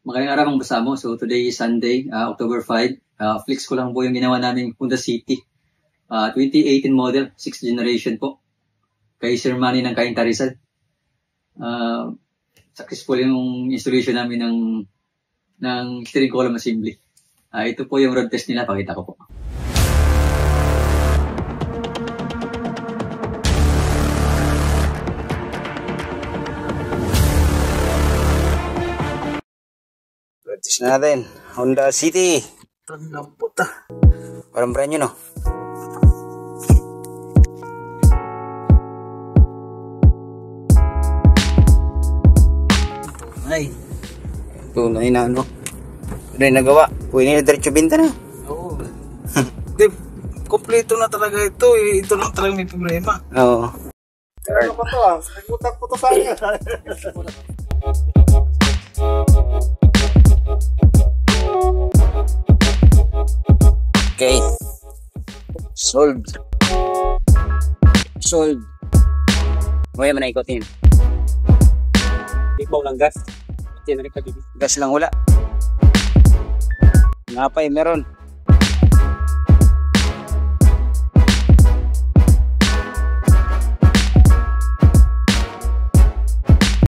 Magandang araw mga kasama. So today is Sunday, October 5. Flex ko lang po yung ginawa namin Honda City. 2018 model, 6th generation po. Kay Sir Manny ng Cainta Rizal. Successful yung installation namin ng steering column assembly. Ito po yung road test nila, pakita ko po. Tis natin, Honda City. Tanang puta. Parang brand new, no? Ay. Tunay na ano. Ano yung nagawa? Pwede na diretso binta na. Oo. Kompleto na talaga ito. Ito lang talaga may problema. Oo. Ano pa to ah? Nagbutak po to sa akin. Okay. Solved. Solved. Huwag mo na ikotin. Ikaw lang gas. Tinari ka bibig. Gas lang wala. Nga pa meron.